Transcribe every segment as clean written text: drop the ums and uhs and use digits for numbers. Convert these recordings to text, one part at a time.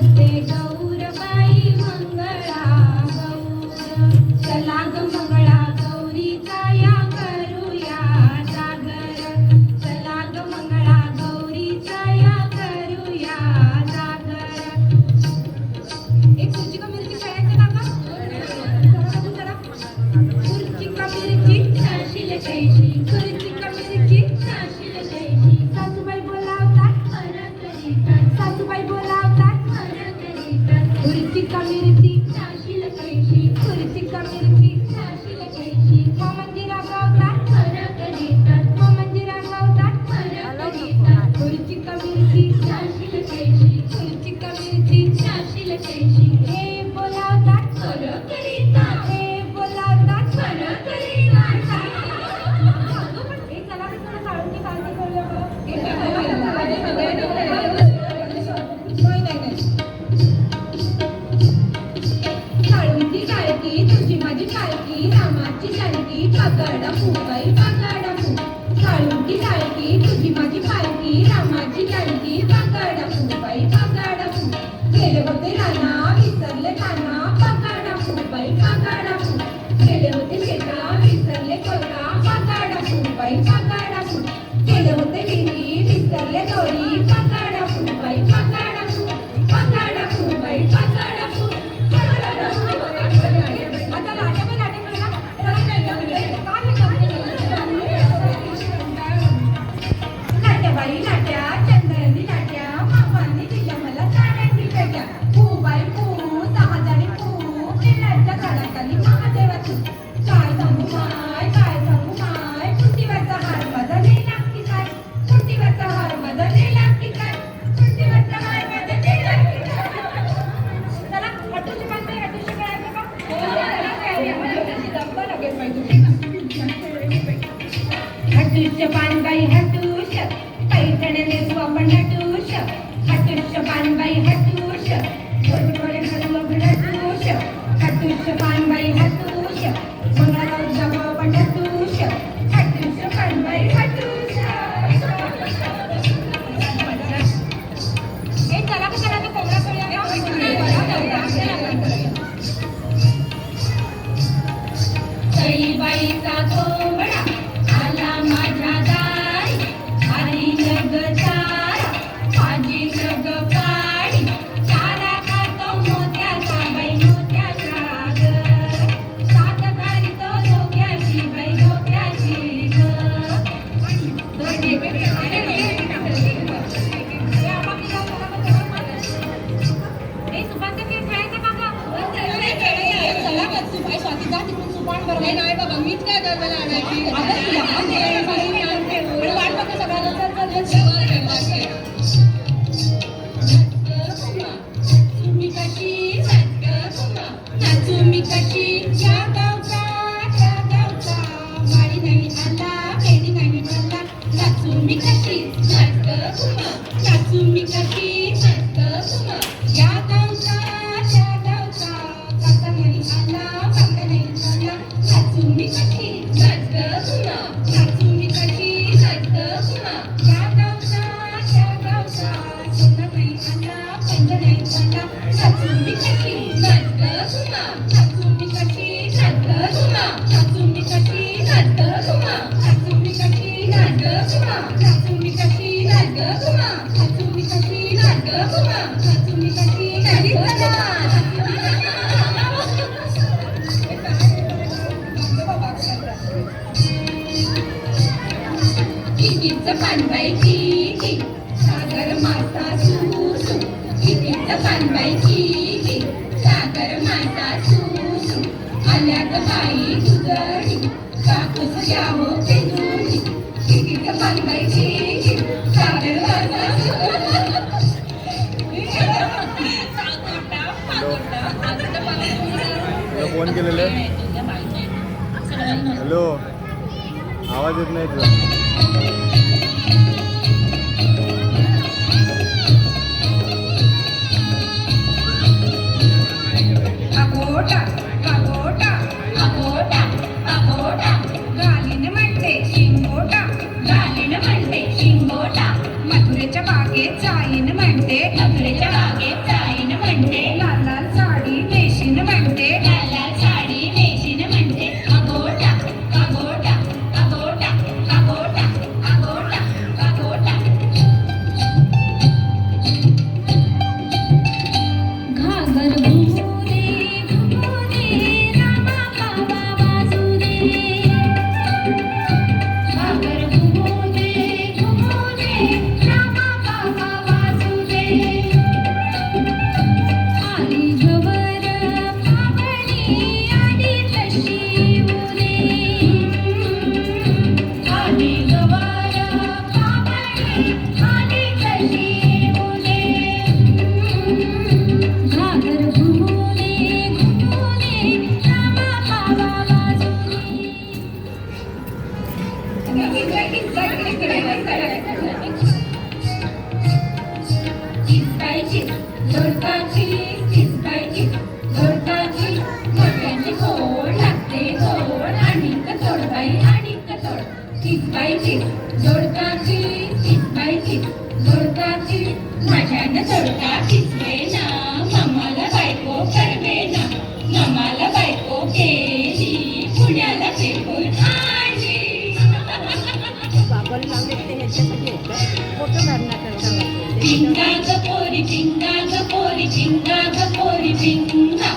बसते गौरबाई मंगळा गौर चला ग मंगळा गौरीचा या करूया जागर चला ग मंगळा गौरीचा या करूया जागर एक खुर्ची का मिरची खेळायचं काका जरा खुर्ची का मिरची छाशील कैशी खुर्ची का मिरची छाशील कैशी सासूबाई बोलावतात सासूबाई बोलावतात खुर्ची का मिरची छाशील कैशी खुर्ची का मिरची छाशील कैशी मामांजी रागावतात मामांजी रागावतात खुर्ची का मिरची छाशील कैशी खुर्ची का मिरची छाशील कैशी हे बोलावतात खरं करीता हे बोलावतात खरं करीता हे चला कसं काढून काळजी करूया काळूची काळकी तुझी माझी काळकी रामाची काळकी पाकाडा फुबाई पाकाडा फू काळूची काळकी तुझी माझी पालकी रामाची काळकी पाकाडा फुबाई पाकाडा फू गेले होते राना विसरले काना पाकाडा फुबाई पाकाडा फू गेले होते शेता विसरले कोका पाकाडा फुबाई पाकाडा फू गेले होते विहिरी विसरले दोरी पाकाडा फुबाई पाकाडा फू पाकाडा फुबाई पाकाडा फू आता लाट्या पण लाट्या नाट्याबाई नाट्या चंद्रनी नाट्या मामांनी दिल्या मला साड्यांनी पेट्या फुबाई फू सहाजानी फू पिल्लाच्या झाडाखाली महादेवाची काय सांगू माय कुंटीवरचा हार बदलले लागती काय कुंटीवरचा हार बदलले लागती काय कुंटीवरचा हार बदलले लागती काय चला हटूशी बांधते हटूशी करायचं का दब्बा लागेल पाहिजे हटूश पानबाई हटूश पैठण नेसू आपण हटूश हटूश पानबाई हटूश गोडगोड घालू आपण हटूश हटूश पानबाई हटूश मंगळावर जाऊ आपण हटूश हटूश पानबाई हटूश हे चला का चला कोंबडा बाईचा कोंबडा आला माझ्या दारी आली जग तारा माझी जग पाडी तारा खातो मोत्याचा बाई मोत्याचा ग सात घाली तो डोक्याची बाई डोक्याची ग हे सुपाचं खेळ खेळायचं काका चला का सुपाय स्वाती जा तिकडून सुपान बरोबर नाही बाबा मीच काय गरबा लावायची वाट बघतो सगळ्यांना तुम्ही कशी नाचू मी कशी या गावचा माळी नाही आला पेडी नाही आला नाचू मी कशी नाचू मी कशी या गावचा त्या गावचा काका नाही आला काका नाही आला नाचू मी कशी नाचू मी कशी या गावचा त्या गावचा सोना नाही आला पंज नाही आला नाचू मी कशी नाचू मी कशी नाचू मी कशी नाचू मी कशी नाचू मी कशी नाचू मी कशी नाचू मी कशी कितीचं पानबाई किती सागर माता सुसू कितीचं पानबाई किती सागर माता सुसू आल्यात बाई दुधडी कापूस घ्या हो पेंदुडी कितीचं पानबाई किती सागर माता फोन केलेले हॅलो आवाज येत नाही तुझा अगोटा अगोटा अगोटा अगोटा गालीन म्हणते शिंगोटा गालीन म्हणते शिंगोटा मथुरेच्या बागेत जाईन म्हणते मथुरेच्या बागेत जाईन म्हणते लाल लाल साडी नेशीन म्हणते लाल लाल साडी नेशीन म्हणते अगोटा अगोटा अगोटा अगोटा अगोटा अगोटा घागर घुमोरे रामा बाबा वाजुरे घागर घुमोरे रामा बाबा वाजुरे आली गवर पावणी आली तशी उरे आली गवर पावणी आली तशी उरे घागर घुमोरे रामा बाबा वाजुरे चिचकायची जोडकाची चिचकायची जोडकाची मोठ्याची खोड लागते गोड आणि कचोडबाई आणि कचोड चिचकायची जोडकाची चिचकायची जोडकाची माझ्यानं जोडका चिचके ना मम्माला बायको करवे ना मम्माला बायको केली पुण्याला फिरवून आणली बाबाला लावले ते ह्याच्यासाठी आहेत का? फोटो काढण्याकरता वापरते. पिंगा ग पोरी पिंगा ग पोरी पिंगा ग पोरी पिंगा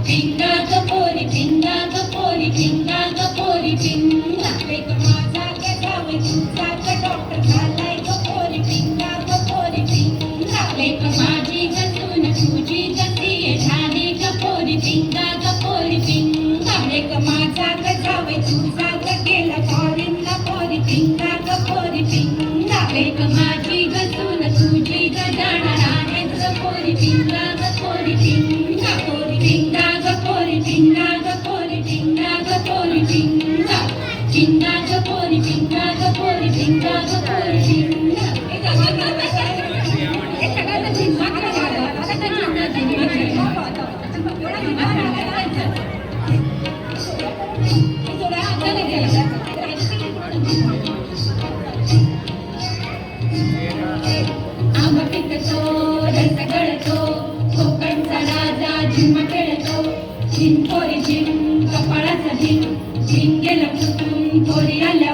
पिंगा ग पोरी पिंगा ग पोरी पिंगा ग पोरी पिंगा एक माझा ग जावई तुझा ग डॉक्टर झालाय ग पोरी पिंगा ग पोरी पिंगा एक माझी ग सून तुझी ग सीए झाली ग पोरी पिंगा ग पोरी पिंगा एक माझा ग जावई तुझा ग गेला फॉरेनला पोरी पिंगा ग पोरी पिंगा एक माझी ग सून तुझी ग जाणार आहेत ग पोरी पिंगा ग पोरी पिंगा पोरी पिंगा ग पोरी पिंगा ग पोरी पिंगा ग पोरी पिंगा पिंगा ग पोरी पिंगा ग पोरी पिंगा ग पोरी पिंगा हे सगळ्यांना जिंकवा करायला आता त्यांना आंबा पिकतो रस गळतो कोकणचा राजा झिम्मा खेळतो झिम पोरी झिम कपाळाचा झिम झिम गेलं फुटून पोरी आल्या